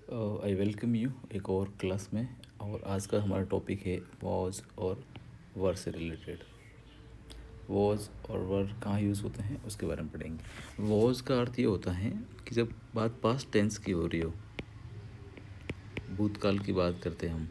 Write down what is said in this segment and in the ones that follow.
I welcome you एक और class में। और आज का हमारा टॉपिक है वॉज और वर से रिलेटेड। वॉज और वर कहाँ यूज़ होते हैं उसके बारे में पढ़ेंगे। वॉज का अर्थ ये होता है कि जब बात पास्ट टेंस की हो रही हो, भूतकाल की बात करते हैं हम,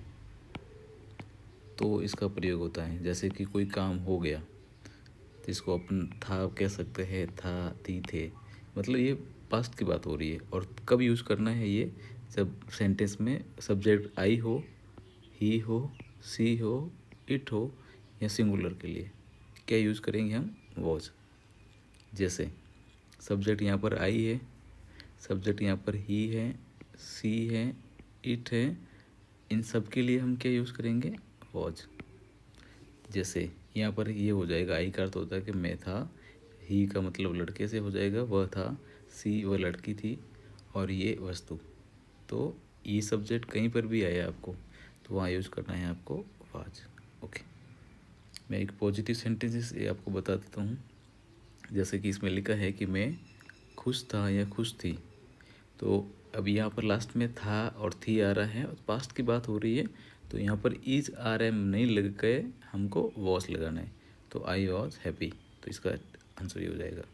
तो इसका प्रयोग होता है। जैसे कि कोई काम हो गया तो इसको अपन था कह सकते हैं, था, थी, थे, मतलब ये पास्ट की बात हो रही है। और कब यूज़ करना है ये, जब सेंटेंस में सब्जेक्ट आई हो, ही हो, सी हो, इट हो, या सिंगुलर के लिए क्या यूज़ करेंगे हम, वॉज। जैसे सब्जेक्ट यहाँ पर आई है, सब्जेक्ट यहाँ पर ही है, सी है, इट है, इन सब के लिए हम क्या यूज़ करेंगे, वॉज। जैसे यहाँ पर ये हो जाएगा, आई का अर्थ होता है कि मैं था, ही का मतलब लड़के से हो जाएगा, वह था, सी वह लड़की थी, और ये वस्तु। तो ये सब्जेक्ट कहीं पर भी आया आपको तो वहाँ यूज़ करना है आपको वाज। ओके, मैं एक पॉजिटिव सेंटेंसेस ये आपको बता देता हूँ। जैसे कि इसमें लिखा है कि मैं खुश था या खुश थी। तो अब यहाँ पर लास्ट में था और थी आ रहा है और पास्ट की बात हो रही है, तो यहाँ पर इज आर एम नहीं लग के हमको वॉज लगाना है। तो आई वॉज हैप्पी, तो इसका आंसर ये हो जाएगा,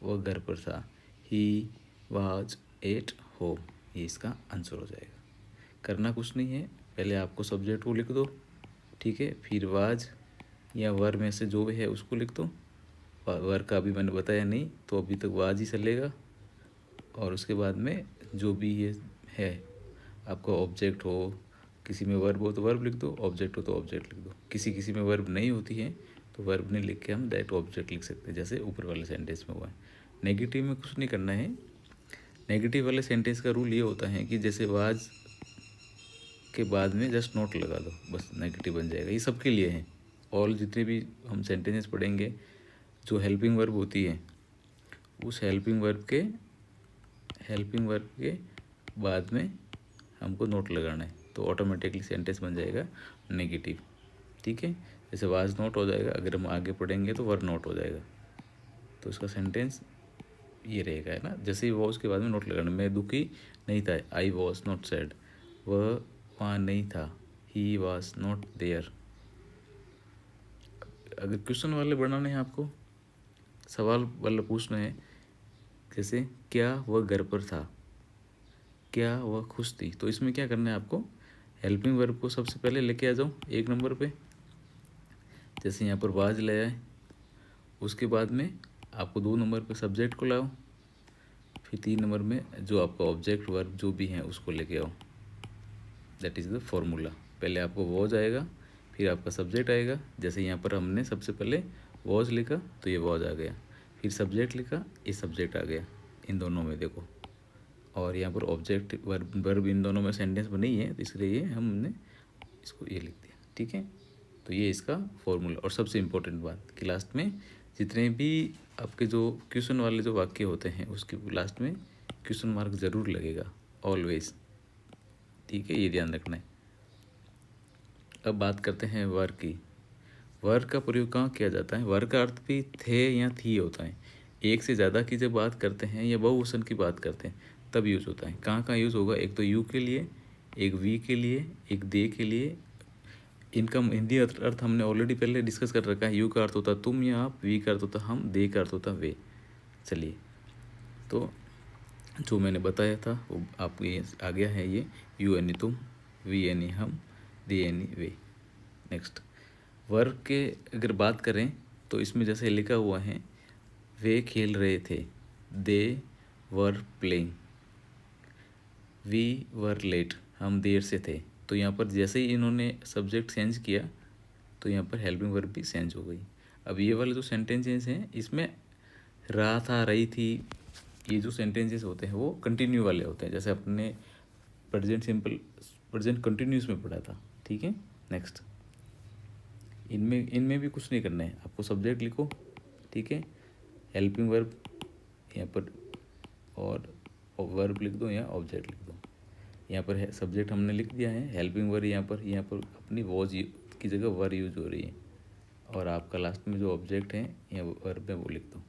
वह घर पर था। ही वाज एट होम, ये इसका आंसर हो जाएगा। करना कुछ नहीं है, पहले आपको सब्जेक्ट को लिख दो, ठीक है, फिर वाज या वर में से जो भी है उसको लिख दो। वर का अभी मैंने बताया नहीं, तो अभी तक वाज ही चलेगा। और उसके बाद में जो भी ये है आपका ऑब्जेक्ट हो, किसी में वर्ब हो तो वर्ब लिख दो, ऑब्जेक्ट हो तो ऑब्जेक्ट लिख दो। किसी किसी में वर्ब नहीं होती है तो वर्ब नहीं लिख के हम डायरेक्ट ऑब्जेक्ट लिख सकते हैं, जैसे ऊपर वाले सेंटेंस में हुआ है। नेगेटिव में कुछ नहीं करना है। नेगेटिव वाले सेंटेंस का रूल ये होता है कि जैसे वाज के बाद में जस्ट नोट लगा दो, बस नेगेटिव बन जाएगा। ये सबके लिए है, ऑल जितने भी हम सेंटेंसेस पढ़ेंगे, जो हेल्पिंग वर्ब होती है उस हेल्पिंग वर्ब के बाद में हमको नोट लगाना है, तो ऑटोमेटिकली सेंटेंस बन जाएगा नेगेटिव। ठीक है, जैसे वाज नोट हो जाएगा, अगर हम आगे पढ़ेंगे तो वर नोट हो जाएगा, तो इसका सेंटेंस ये रहेगा, है ना। जैसे ही वॉज के बाद में नोट लगाना, मैं दुखी नहीं था, आई वॉज नॉट सैड, वह वहाँ नहीं था, ही वॉज नॉट देयर। अगर क्वेश्चन वाले बनाने हैं आपको, सवाल वाला पूछना है, जैसे क्या वह घर पर था, क्या वह खुश थी, तो इसमें क्या करना है आपको, हेल्पिंग वर्ब को सबसे पहले लेके आ जाओ एक नंबर पे। जैसे यहाँ पर वाज लाया है, उसके बाद में आपको 2 नंबर पे सब्जेक्ट को लाओ, फिर 3 नंबर में जो आपका ऑब्जेक्ट वर्ब जो भी है उसको लेके आओ। That is the formula. पहले आपको वॉज आएगा, फिर आपका सब्जेक्ट आएगा। जैसे यहाँ पर हमने सबसे पहले वॉज लिखा तो ये वॉज आ गया, फिर सब्जेक्ट लिखा ये सब्जेक्ट आ गया, इन दोनों में देखो। और यहाँ पर ऑब्जेक्ट वर्ब इन दोनों में सेंटेंस में नहीं है, तो इसलिए ये हमने इसको ये लिख दिया, ठीक है। तो ये इसका फॉर्मूला। और सबसे इम्पोर्टेंट बात कि लास्ट में जितने भी आपके जो क्वेश्चन वाले जो वाक्य होते हैं उसके लास्ट में क्वेश्चन मार्क ज़रूर लगेगा, ऑलवेज, ठीक है, ये ध्यान रखना है। अब बात करते हैं वर की। वर का प्रयोग कहाँ किया जाता है, वर का अर्थ भी थे या थी होता है। एक से ज़्यादा की जब बात करते हैं या बहुवचन की बात करते हैं तब यूज़ होता है। कहाँ कहाँ यूज़ होगा, एक तो यू के लिए, एक वी के लिए, एक दे के लिए। इनका हिंदी अर्थ हमने ऑलरेडी पहले डिस्कस कर रखा है। यू का अर्थ होता तुम या आप, वी का अर्थ होता हम, दे का अर्थ होता वे। चलिए, तो जो मैंने बताया था वो आपको ये आ गया है, ये यू यानी तुम, वी यानी हम, दे यानी वे। नेक्स्ट, वर्क के अगर बात करें तो इसमें जैसे लिखा हुआ है, वे खेल रहे थे, they were playing, we were late, हम देर से थे। तो यहाँ पर जैसे ही इन्होंने सब्जेक्ट चेंज किया तो यहाँ पर हेल्पिंग वर्ब भी चेंज हो गई। अब ये वाले जो सेंटेंसेस हैं इसमें रहा था, रही थी, ये जो सेंटेंसेस होते हैं वो कंटिन्यू वाले होते हैं, जैसे अपने प्रेजेंट सिंपल, प्रेजेंट कंटिन्यूस में पढ़ा था, ठीक है। नेक्स्ट, इनमें इनमें भी कुछ नहीं करना है, आपको सब्जेक्ट लिखो, ठीक है, हेल्पिंग वर्ब यहाँ पर, और वर्ब लिख दो या ऑब्जेक्ट लिख दो। यहाँ पर है सब्जेक्ट हमने लिख दिया है, हेल्पिंग वर्ब यहाँ पर अपनी वॉज की जगह वर यूज हो रही है, और आपका लास्ट में जो ऑब्जेक्ट है या वर्ब है वो लिख दो।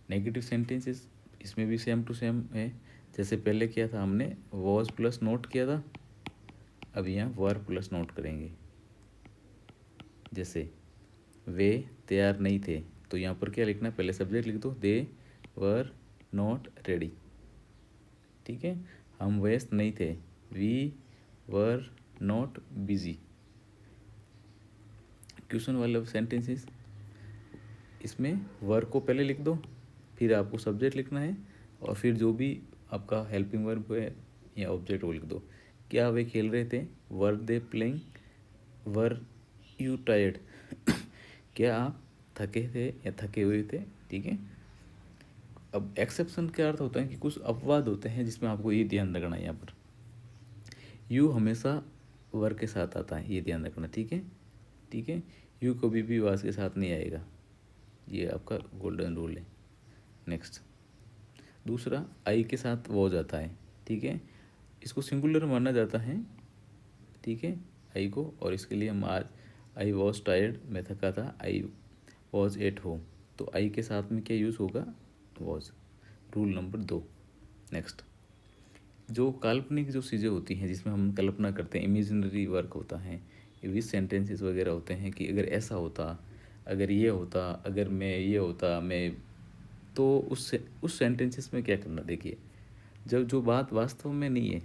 नेगेटिव सेंटेंसेस इसमें भी सेम टू सेम है। जैसे पहले किया था हमने वॉज प्लस नोट किया था, अब यहाँ वर प्लस नोट करेंगे। जैसे वे तैयार नहीं थे, तो यहाँ पर क्या लिखना है, पहले सब्जेक्ट लिख दो, दे वर नॉट रेडी। ठीक है, हम व्यस्त नहीं थे, we were not busy. Question वाले सेंटेंसेस, इसमें वर को पहले लिख दो, फिर आपको सब्जेक्ट लिखना है, और फिर जो भी आपका हेल्पिंग वर्ब है या ऑब्जेक्ट वो लिख दो। क्या वे खेल रहे थे, were they playing, were you tired, क्या आप थके थे या थके हुए थे। ठीक है, अब एक्सेप्शन का अर्थ होता है कि कुछ अपवाद होते हैं जिसमें आपको ये ध्यान रखना है। यहाँ पर यू हमेशा वर के साथ आता है, ये ध्यान रखना। ठीक है, ठीक है, यू कभी भी वाज के साथ नहीं आएगा, ये आपका गोल्डन रूल है। नेक्स्ट, दूसरा आई के साथ वॉज आता है। ठीक है, इसको सिंगुलर माना जाता है। ठीक है, आई को, और इसके लिए हम आज आई वॉज टायर्ड, मैं थका था, आई वॉज एट होम, तो आई के साथ में क्या यूज़ होगा, वॉज। Rule number 2। नेक्स्ट, जो काल्पनिक जो चीज़ें होती हैं जिसमें हम कल्पना करते हैं, इमेजिनरी वर्क होता है, विश सेंटेंसेस वगैरह होते हैं कि अगर ऐसा होता, अगर ये होता, अगर मैं ये होता, मैं, तो उस सेंटेंसेस में क्या करना, देखिए, जब जो बात वास्तव में नहीं है,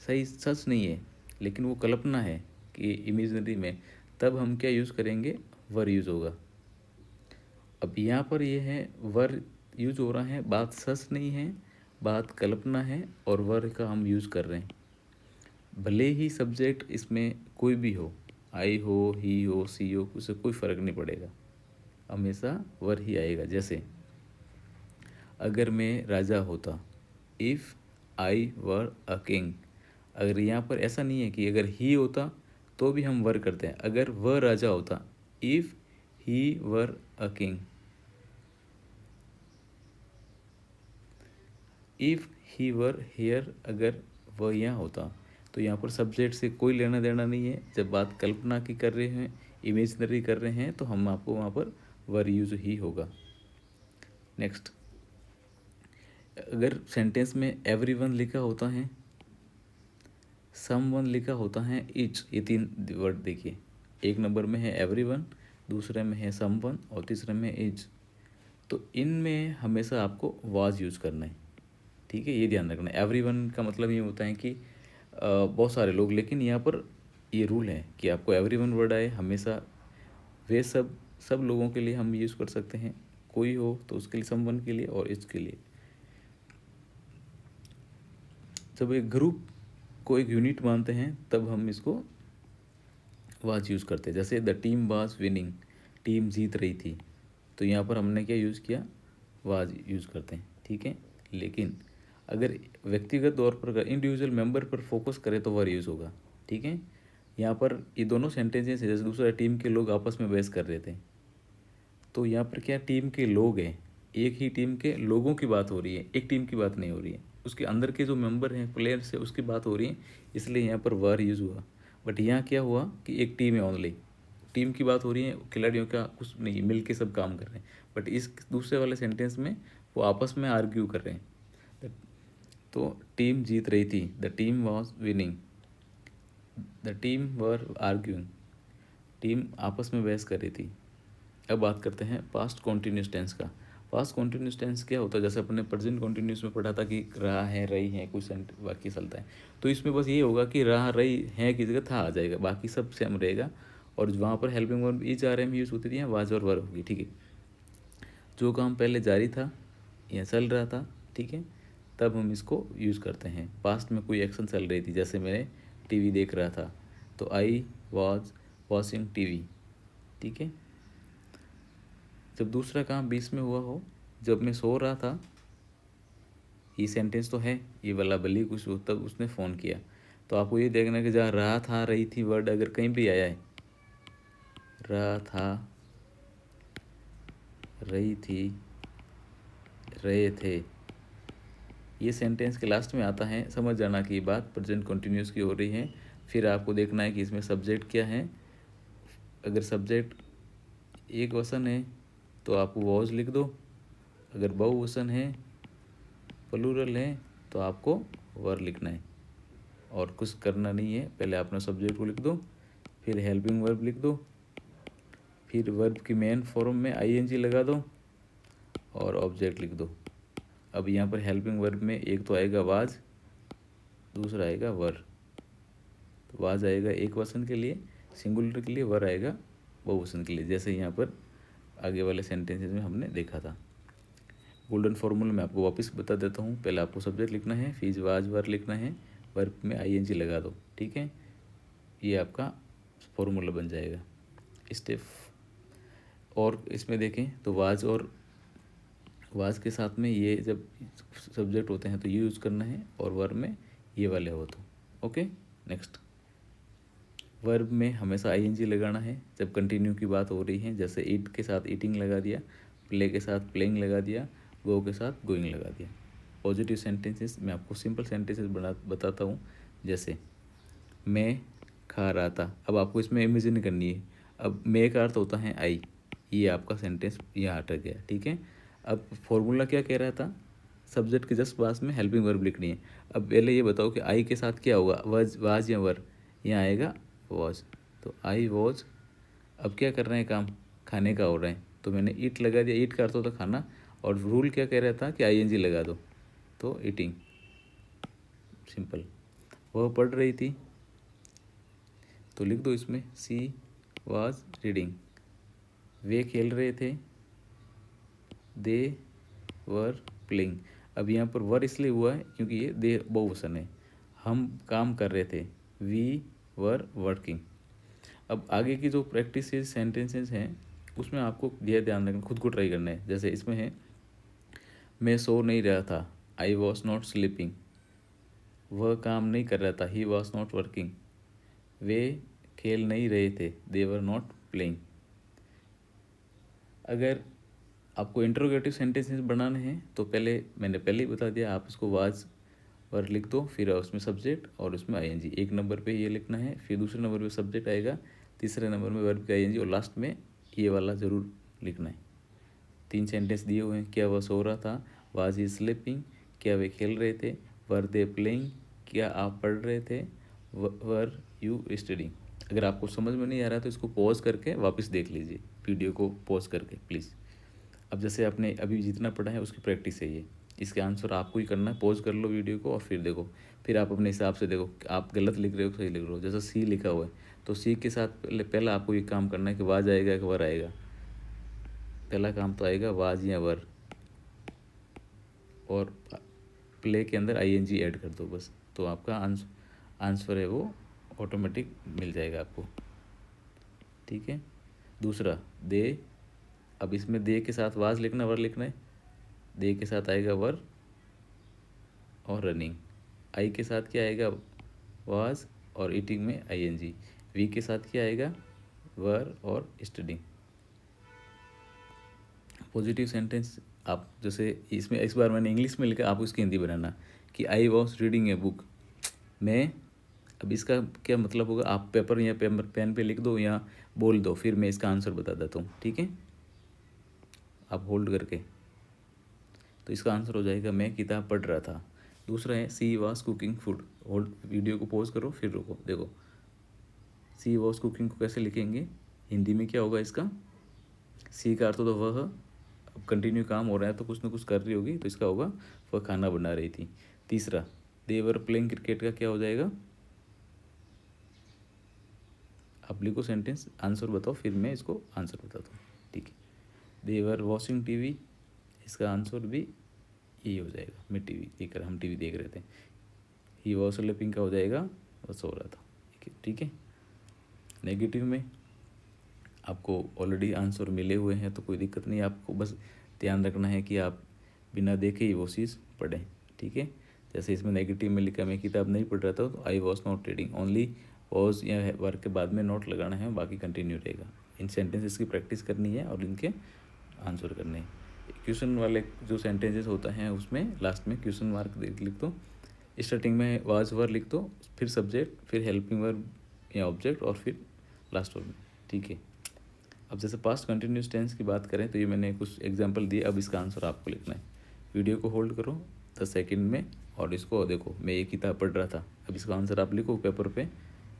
सही सच नहीं है, लेकिन वो कल्पना है कि इमेजिनरी में, तब हम क्या यूज़ करेंगे, वर यूज़ होगा। अब यहाँ पर ये है वर यूज हो रहा है, बात सच नहीं है, बात कल्पना है, और वर का हम यूज़ कर रहे हैं। भले ही सब्जेक्ट इसमें कोई भी हो, आई हो, ही हो, सी हो, उससे कोई फ़र्क नहीं पड़ेगा, हमेशा वर ही आएगा। जैसे अगर मैं राजा होता, if I were a king. अगर यहाँ पर ऐसा नहीं है कि अगर ही होता तो भी हम वर करते हैं, अगर वह राजा होता, if he were a king, if he were here, अगर वह यहाँ होता। तो यहाँ पर सब्जेक्ट से कोई लेना देना नहीं है, जब बात कल्पना की कर रहे हैं, इमेजनरी कर रहे हैं, तो हम आपको वहाँ पर वर यूज ही होगा। नेक्स्ट, अगर सेंटेंस में एवरीवन लिखा होता है, समवन लिखा होता है, इच, ये 3 वर्ड देखिए, एक नंबर में है एवरीवन, दूसरे में है समवन, और तीसरे में इज, तो इनमें हमेशा आपको वाज यूज़ करना है। ठीक है, ये ध्यान रखना है। एवरीवन का मतलब ये होता है कि बहुत सारे लोग, लेकिन यहाँ पर ये रूल है कि आपको एवरीवन वर्ड आए हमेशा, वे सब लोगों के लिए हम यूज़ कर सकते हैं, कोई हो तो उसके लिए समवन के लिए और इसके लिए। जब एक ग्रुप को एक यूनिट मानते हैं तब हम इसको वाज यूज़ करते हैं। जैसे the team was winning, team जीत रही थी, तो यहाँ पर हमने क्या यूज़ किया, वाज यूज़ करते हैं। ठीक है, लेकिन अगर व्यक्तिगत तौर पर, अगर इंडिविजुअल मेंबर पर फोकस करें तो वर यूज़ होगा। ठीक है, यहाँ पर ये दोनों सेंटेंसेस है, जैसे दूसरा टीम के लोग आपस में बहस कर रहे थे, तो यहाँ पर क्या टीम के लोग हैं, एक ही टीम के लोगों की बात हो रही है, एक टीम की बात नहीं हो रही है, उसके अंदर के जो मेंबर हैं, प्लेयर्स है, उसकी बात हो रही है, इसलिए यहाँ पर वर यूज़ हुआ। बट यहाँ क्या हुआ कि एक टीम है, ओनली टीम की बात हो रही है, खिलाड़ियों का कुछ नहीं, मिल के सब काम कर रहे हैं। बट इस दूसरे वाले सेंटेंस में वो आपस में आर्ग्यू कर रहे हैं। तो टीम जीत रही थी, the team was winning, the team were arguing, team आपस में बहस कर रही थी। अब बात करते हैं पास्ट कॉन्टीन्यूस टेंस का। पास्ट कॉन्टीन्यूस टेंस क्या होता है, जैसे अपने प्रेजेंट कॉन्टीन्यूस में पढ़ा था कि रहा है, रही है, कुछ वाक्य चलता है, तो इसमें बस ये होगा कि रहा रही है की जगह था आ जाएगा, बाकी सब सेम रहेगा, और वहाँ पर helping verb is are am use होती थी, यहाँ वाज और वर होगी। ठीक है, जो काम पहले जारी था या चल रहा था, ठीक है, तब हम इसको यूज़ करते हैं। पास्ट में कोई एक्शन चल रही थी, जैसे मैंने टीवी देख रहा था, तो आई वॉज वॉचिंग टीवी। ठीक है, जब दूसरा काम बीच में हुआ हो, जब मैं सो रहा था, ये सेंटेंस तो है, ये वाला भले कुछ हो, तब उसने फ़ोन किया, तो आपको ये देखना है कि जहाँ रहा था, रही थी वर्ड अगर कहीं भी आया है, रहा था, रही थी, रहे थे, ये सेंटेंस के लास्ट में आता है, समझ जाना कि बात प्रेजेंट कंटिन्यूस की हो रही है। फिर आपको देखना है कि इसमें सब्जेक्ट क्या है। अगर सब्जेक्ट एक वचन है तो आप वॉज लिख दो, अगर बहुवचन है, प्लूरल है, तो तो आपको वर लिखना है और कुछ करना नहीं है। पहले अपना सब्जेक्ट को लिख दो, फिर हेल्पिंग वर्ब लिख दो, फिर वर्ब की मेन फॉर्म में आईएनजी लगा दो और ऑब्जेक्ट लिख दो। अब यहाँ पर हेल्पिंग वर्ब में एक तो आएगा वाज, दूसरा आएगा वर। तो वाज आएगा एक वचन के लिए, सिंगुलर के लिए, वर आएगा बहुवचन के लिए, जैसे यहाँ पर आगे वाले सेंटेंसेस में हमने देखा था। गोल्डन फॉर्मूला मैं आपको वापस बता देता हूँ। पहले आपको सब्जेक्ट लिखना है, फिर वाज वर लिखना है, वर्ब में आईएनजी लगा दो, ठीक है। ये आपका फॉर्मूला बन जाएगा स्टेप। और इसमें देखें तो वाज और वाज के साथ में ये जब सब्जेक्ट होते हैं तो ये यूज़ करना है, और वर्ब में ये वाले हो तो ओके। नेक्स्ट, वर्ब में हमेशा आईएनजी लगाना है जब कंटिन्यू की बात हो रही है, जैसे ईट के साथ ईटिंग लगा दिया, प्ले के साथ प्लेइंग लगा दिया, गो के साथ गोइंग लगा दिया। पॉजिटिव सेंटेंसेस मैं आपको सिंपल सेंटेंसेस बताता हूँ, जैसे मैं खा रहा था। अब आपको इसमें इमेजिन करनी है। अब मैं का अर्थ होता है आई, ये आपका सेंटेंस यहाँ अटक गया, ठीक है। अब फॉर्मूला क्या कह रहा था, सब्जेक्ट के जस्ट पास में हेल्पिंग वर्ब लिखनी है। अब पहले ये बताओ कि आई के साथ क्या होगा, वाज या वर, यहाँ आएगा वॉज। तो आई वॉज। अब क्या कर रहे हैं, काम खाने का हो रहा है, तो मैंने ईट लगा दिया। ईट का अर्थ होता खाना, और रूल क्या कह रहा था कि आईएनजी लगा दो, तो ईटिंग, सिंपल। वह पढ़ रही थी, तो लिख दो इसमें सी वाज रीडिंग। वे खेल रहे थे, दे वर प्लेइंग। अब यहाँ पर वर इसलिए हुआ है क्योंकि ये दे बहुवचन है। हम काम कर रहे थे, वी वर वर्किंग। अब आगे की जो प्रैक्टिस सेंटेंसेस हैं उसमें आपको यह ध्यान रखना, खुद को ट्राई करना है। जैसे इसमें है, मैं सो नहीं रहा था, आई वॉज नॉट स्लीपिंग। वह काम नहीं कर रहा था, ही वॉज नॉट वर्किंग। वे खेल नहीं रहे थे, दे वर नॉट प्लेइंग। अगर आपको इंट्रोगेटिव सेंटेंसेस बनाने हैं तो मैंने पहले ही बता दिया, आप इसको वाज वर लिख दो, फिर उसमें सब्जेक्ट और उसमें आईएनजी। एक नंबर पे ये लिखना है, फिर दूसरे नंबर पे सब्जेक्ट आएगा, तीसरे नंबर में वर्ब का आईएनजी, और लास्ट में ये वाला ज़रूर लिखना है। 3 सेंटेंस दिए हुए हैं, क्या वह सो रहा था, वाज ही स्लीपिंग, क्या वे खेल रहे थे, वर दे प्लेइंग, क्या आप पढ़ रहे थे, वर यू स्टडिंग। अगर आपको समझ में नहीं आ रहा तो इसको पॉज करके वापस देख लीजिए, वीडियो को पॉज करके प्लीज़। अब जैसे आपने अभी जितना पढ़ा है उसकी प्रैक्टिस है ये, इसके आंसर आपको ही करना है। पॉज कर लो वीडियो को और फिर देखो, फिर आप अपने हिसाब से देखो आप गलत लिख रहे हो सही लिख रहे हो। जैसा सी लिखा हुआ है तो सी के साथ पहला आपको ये काम करना है कि वाज आएगा कि वर आएगा। पहला काम तो आएगा वाज या वर, और प्ले के अंदर आईएनजी ऐड कर दो बस, तो आपका आंसर है वो ऑटोमेटिक मिल जाएगा आपको, ठीक है। दूसरा, दे। अब इसमें दे के साथ वाज लिखना, वर लिखना है। दे के साथ आएगा वर और रनिंग। आई के साथ क्या आएगा, वाज और ईटिंग में आईएनजी। वी के साथ क्या आएगा, वर और स्टडिंग। पॉजिटिव सेंटेंस आप जैसे इसमें इस बार मैंने इंग्लिश में लिखा, आप उसकी हिंदी बनाना कि I was reading a book. मैं, अब इसका क्या मतलब होगा, आप पेपर या पेन पे लिख दो या बोल दो, फिर मैं इसका आंसर बता देता हूँ, ठीक है। आप होल्ड करके, तो इसका आंसर हो जाएगा मैं किताब पढ़ रहा था। दूसरा है she was cooking food. Hold, video को पॉज करो फिर रुको, देखो सी वॉज कुकिंग को कैसे लिखेंगे, हिंदी में क्या होगा इसका, सी का अर्थ तो वह, अब कंटिन्यू काम हो रहा है तो कुछ ना कुछ कर रही होगी, तो इसका होगा वह खाना बना रही थी। तीसरा, दे वर प्लेइंग क्रिकेट का क्या हो जाएगा, आप लिखो सेंटेंस, आंसर बताओ, फिर मैं इसको आंसर बताता हूँ, ठीक है। दे वर वॉचिंग टीवी, इसका आंसर भी यही हो जाएगा, मैं टीवी देख रहा, हम टीवी देख रहे थे। ही वॉज स्लीपिंग का हो जाएगा वह सो रहा था, ठीक है। नेगेटिव में आपको ऑलरेडी आंसर मिले हुए हैं तो कोई दिक्कत नहीं, आपको बस ध्यान रखना है कि आप बिना देखे ही वो चीज़ पढ़ें, ठीक है। जैसे इसमें नेगेटिव में लिखा मैं किताब नहीं पढ़ रहा था, तो I was not reading, only was या वर्क के बाद में नोट लगाना है, बाकी कंटिन्यू रहेगा। इन सेंटेंसेस की प्रैक्टिस करनी है और इनके आंसर करने हैं। क्वेश्चन वाले जो सेंटेंसेस होता है उसमें लास्ट में क्वेश्चन मार्क लिख दो, स्टार्टिंग में वाज वर लिख दो, फिर सब्जेक्ट, फिर हेल्पिंग वर्ब या ऑब्जेक्ट, और फिर लास्ट वर्ब, ठीक है। अब जैसे पास्ट कंटिन्यूस टेंस की बात करें तो ये मैंने कुछ एग्जांपल दिए, अब इसका आंसर आपको लिखना है। वीडियो को होल्ड करो, 10 सेकंड में और इसको देखो, मैं ये किताब पढ़ रहा था, अब इसका आंसर आप लिखो पेपर पे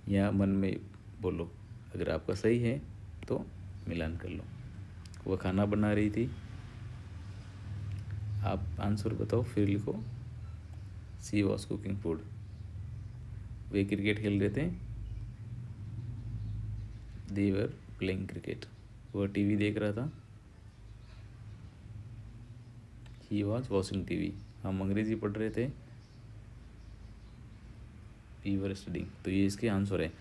या मन में बोलो। अगर आपका सही है तो मिलान कर लो। वह खाना बना रही थी, आप आंसर बताओ फिर लिखो। She was cooking food. Way cricket खेल रहे थे, दे वर प्लेइंग क्रिकेट। वह टीवी देख रहा था, ही वॉज वॉचिंग टीवी। हम अंग्रेजी पढ़ रहे थे, वी वर स्टडिंग। तो ये इसके आंसर है।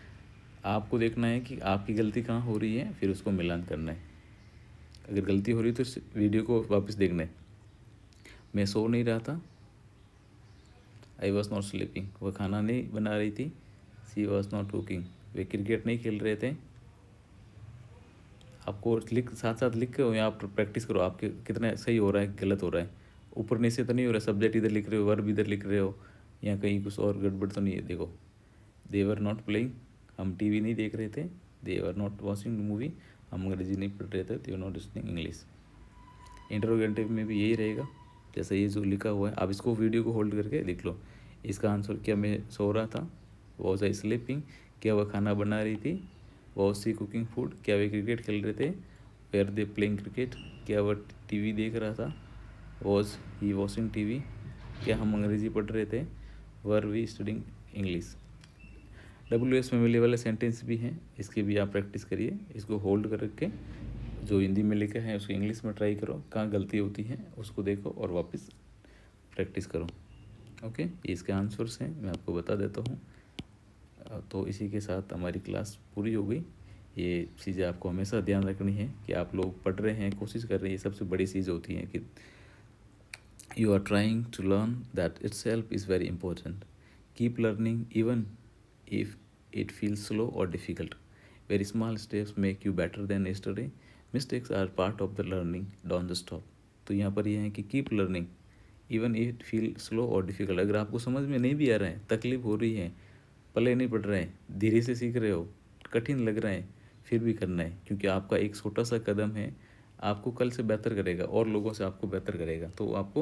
आपको देखना है कि आपकी गलती कहाँ हो रही है, फिर उसको मिलान करना है। अगर गलती हो रही है तो इस वीडियो को वापस देखना है। मैं सो नहीं रहा था, आई वॉज नॉट स्लीपिंग। वह खाना नहीं बना रही थी, सी वॉज नॉट कुकिंग। वे क्रिकेट नहीं खेल रहे थे। आपको लिख साथ साथ लिख के यहाँ पर प्रैक्टिस करो, आपके कितना सही हो रहा है गलत हो रहा है। ऊपर नीचे तो नहीं हो रहा, सब्जेक्ट इधर लिख रहे हो, वर्ब इधर लिख रहे हो, या कहीं कुछ और गड़बड़ तो नहीं है। देखो, दे वर नॉट प्लेइंग, हम टीवी नहीं देख रहे थे। They were not watching movie, हम अंग्रेजी नहीं पढ़ रहे थे। They were not listening English. Interrogative में भी यही रहेगा, जैसे ये जो लिखा हुआ है। आप इसको वीडियो को होल्ड करके लिख लो। इसका आंसर, क्या मैं सो रहा था, वॉज आई स्लीपिंग, क्या वह खाना बना रही थी, वॉज सी कुकिंग फूड, क्या वे क्रिकेट खेल रहे थे, वेयर दे प्लेइंग क्रिकेट, क्या वह टीवी देख रहा था, वॉज ही वॉचिंग टीवी, क्या हम अंग्रेजी पढ़ रहे थे, were we studying English. WS में मिलने वाले सेंटेंस भी हैं, इसकी भी आप प्रैक्टिस करिए। इसको होल्ड कर के जो हिंदी में लिखा है उसको इंग्लिश में ट्राई करो, कहाँ गलती होती है उसको देखो और वापस प्रैक्टिस करो। ओके, ये इसके आंसर्स हैं, मैं आपको बता देता हूँ। तो इसी के साथ हमारी क्लास पूरी हो गई। ये चीज़ें आपको हमेशा ध्यान रखनी है कि आप लोग पढ़ रहे हैं, कोशिश कर रहे हैं, ये सबसे बड़ी चीज़ होती है कि you are trying to learn, that itself is very important. Keep learning even if it feels slow or difficult. Very small steps make you better than yesterday. Mistakes are part of the learning, don't stop. तो यहाँ पर यह है कि keep learning even it feel slow और difficult. अगर आपको समझ में नहीं भी आ रहा है, तकलीफ हो रही है, पले नहीं पड़ रहे हैं, धीरे से सीख रहे हो, कठिन लग रहा है, फिर भी करना है, क्योंकि आपका एक छोटा सा कदम है आपको कल से बेहतर करेगा और लोगों से आपको बेहतर करेगा। तो आपको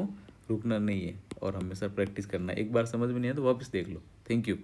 रुकना नहीं है और हमेशा प्रैक्टिस करना है। एक बार समझ में नहीं आया तो वापस देख लो। Thank you.